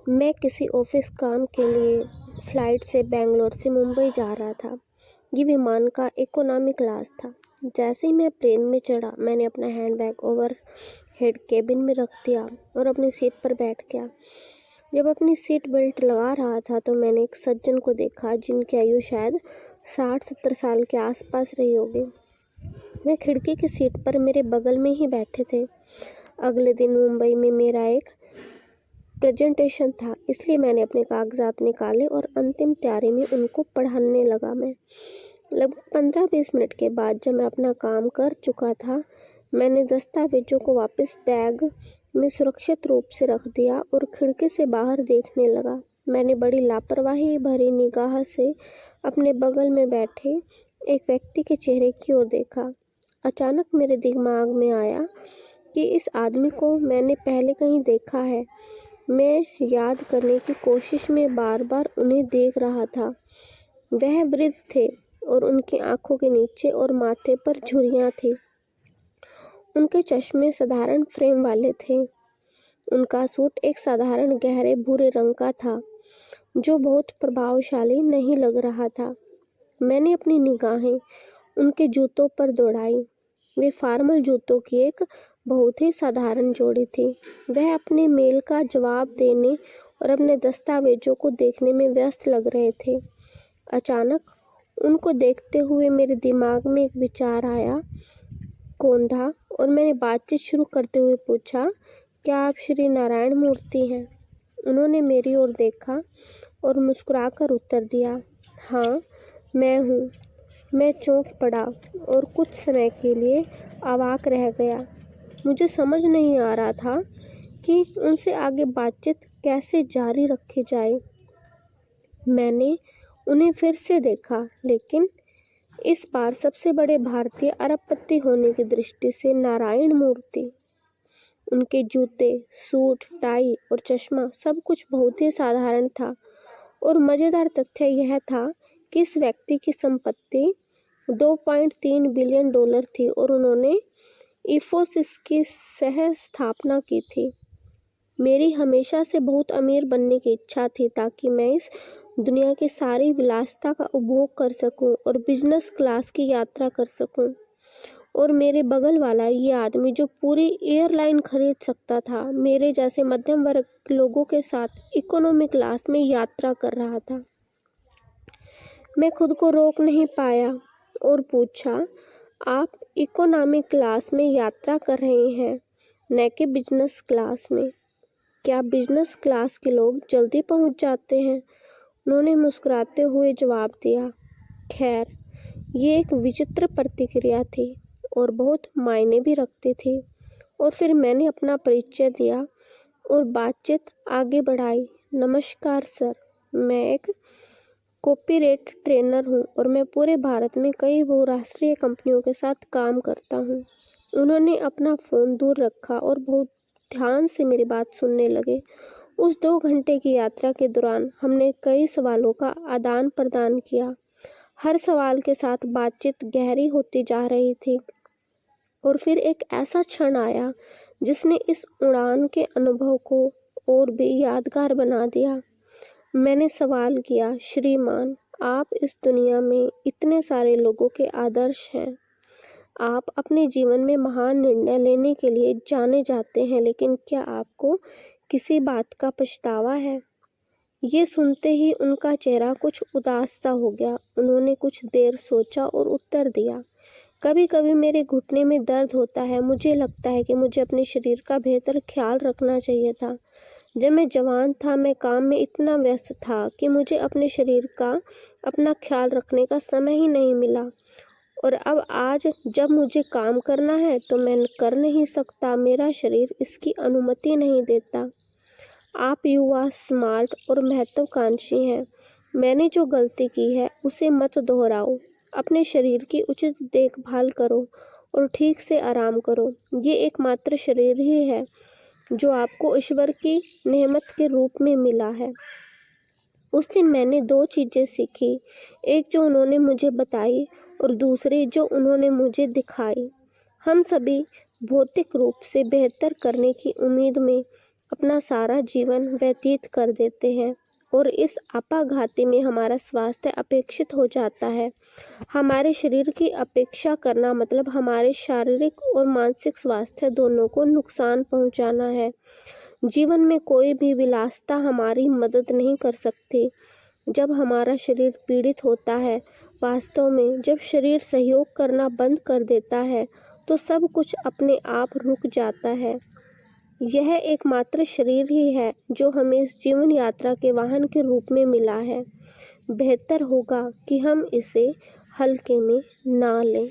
मैं किसी ऑफिस काम के लिए फ़्लाइट से बेंगलोर से मुंबई जा रहा था। ये विमान का इकोनॉमी क्लास था। जैसे ही मैं प्लेन में चढ़ा, मैंने अपना हैंडबैग ओवर हेड केबिन में रख दिया और अपनी सीट पर बैठ गया। जब अपनी सीट बेल्ट लगा रहा था तो मैंने एक सज्जन को देखा जिनकी आयु शायद 60-70 साल के आसपास रही होगी। वे खिड़की की सीट पर मेरे बगल में ही बैठे थे। अगले दिन मुंबई में मेरा एक प्रेजेंटेशन था, इसलिए मैंने अपने कागजात निकाले और अंतिम तैयारी में उनको पढ़ाने लगा। मैं लगभग 15-20 मिनट के बाद जब मैं अपना काम कर चुका था, मैंने दस्तावेजों को वापस बैग में सुरक्षित रूप से रख दिया और खिड़की से बाहर देखने लगा। मैंने बड़ी लापरवाही भरी निगाह से अपने बगल में बैठे एक व्यक्ति के चेहरे की ओर देखा। अचानक मेरे दिमाग में आया कि इस आदमी को मैंने पहले कहीं देखा है। मैं याद करने की कोशिश में बार बार उन्हें देख रहा था। वह वृद्ध थे और उनकी आंखों के नीचे और माथे पर झुर्रियां थी। उनके चश्मे साधारण फ्रेम वाले थे। उनका सूट एक साधारण गहरे भूरे रंग का था, जो बहुत प्रभावशाली नहीं लग रहा था। मैंने अपनी निगाहें उनके जूतों पर दौड़ाई। वे फॉर्मल जूतों की एक बहुत ही साधारण जोड़ी थी। वह अपने मेल का जवाब देने और अपने दस्तावेजों को देखने में व्यस्त लग रहे थे। अचानक उनको देखते हुए मेरे दिमाग में एक विचार आया। कौन था? और मैंने बातचीत शुरू करते हुए पूछा, क्या आप श्री नारायण मूर्ति हैं? उन्होंने मेरी ओर देखा और मुस्कुराकर उत्तर दिया, हाँ, मैं हूँ। मैं चौंक पड़ा और कुछ समय के लिए अवाक रह गया। मुझे समझ नहीं आ रहा था कि उनसे आगे बातचीत कैसे जारी रखी जाए। मैंने उन्हें फिर से देखा, लेकिन इस बार सबसे बड़े भारतीय अरबपति होने की दृष्टि से नारायण मूर्ति। उनके जूते, सूट, टाई और चश्मा सब कुछ बहुत ही साधारण था और मज़ेदार तथ्य यह था कि इस व्यक्ति की संपत्ति $2.3 बिलियन थी और उन्होंने इन्फोसिस की सह स्थापना की थी। मेरी हमेशा से बहुत अमीर बनने की इच्छा थी ताकि मैं इस दुनिया की सारी विलासिता का उपभोग कर सकूं और बिजनेस क्लास की यात्रा कर सकूं। और मेरे बगल वाला ये आदमी जो पूरी एयरलाइन खरीद सकता था, मेरे जैसे मध्यम वर्ग के लोगों के साथ इकोनॉमी क्लास में यात्रा कर रहा था। मैं खुद को रोक नहीं पाया और पूछा, आप इकोनॉमी क्लास में यात्रा कर रहे हैं, न कि बिजनेस क्लास में? क्या बिजनेस क्लास के लोग जल्दी पहुंच जाते हैं? उन्होंने मुस्कुराते हुए जवाब दिया। खैर, ये एक विचित्र प्रतिक्रिया थी और बहुत मायने भी रखती थी। और फिर मैंने अपना परिचय दिया और बातचीत आगे बढ़ाई। नमस्कार सर, मैं एक कॉपीराइट ट्रेनर हूँ और मैं पूरे भारत में कई बहुराष्ट्रीय कंपनियों के साथ काम करता हूँ। उन्होंने अपना फ़ोन दूर रखा और बहुत ध्यान से मेरी बात सुनने लगे। उस 2 घंटे की यात्रा के दौरान हमने कई सवालों का आदान प्रदान किया। हर सवाल के साथ बातचीत गहरी होती जा रही थी और फिर एक ऐसा क्षण आया जिसने इस उड़ान के अनुभव को और भी यादगार बना दिया। मैंने सवाल किया, श्रीमान, आप इस दुनिया में इतने सारे लोगों के आदर्श हैं। आप अपने जीवन में महान निर्णय लेने के लिए जाने जाते हैं, लेकिन क्या आपको किसी बात का पछतावा है? ये सुनते ही उनका चेहरा कुछ उदास सा हो गया। उन्होंने कुछ देर सोचा और उत्तर दिया, कभी कभी मेरे घुटने में दर्द होता है। मुझे लगता है कि मुझे अपने शरीर का बेहतर ख्याल रखना चाहिए था। जब मैं जवान था, मैं काम में इतना व्यस्त था कि मुझे अपने शरीर का अपना ख्याल रखने का समय ही नहीं मिला। और अब आज जब मुझे काम करना है तो मैं कर नहीं सकता। मेरा शरीर इसकी अनुमति नहीं देता। आप युवा, स्मार्ट और महत्वाकांक्षी हैं। मैंने जो गलती की है उसे मत दोहराओ। अपने शरीर की उचित देखभाल करो और ठीक से आराम करो। ये एकमात्र शरीर ही है जो आपको ईश्वर की नेमत के रूप में मिला है। उस दिन मैंने 2 चीज़ें सीखी, एक जो उन्होंने मुझे बताई और दूसरी जो उन्होंने मुझे दिखाई। हम सभी भौतिक रूप से बेहतर करने की उम्मीद में अपना सारा जीवन व्यतीत कर देते हैं और इस आपाघाती में हमारा स्वास्थ्य अपेक्षित हो जाता है। हमारे शरीर की अपेक्षा करना मतलब हमारे शारीरिक और मानसिक स्वास्थ्य दोनों को नुकसान पहुंचाना है। जीवन में कोई भी विलासिता हमारी मदद नहीं कर सकती जब हमारा शरीर पीड़ित होता है। वास्तव में जब शरीर सहयोग करना बंद कर देता है तो सब कुछ अपने आप रुक जाता है। यह एकमात्र शरीर ही है जो हमें इस जीवन यात्रा के वाहन के रूप में मिला है। बेहतर होगा कि हम इसे हल्के में ना लें।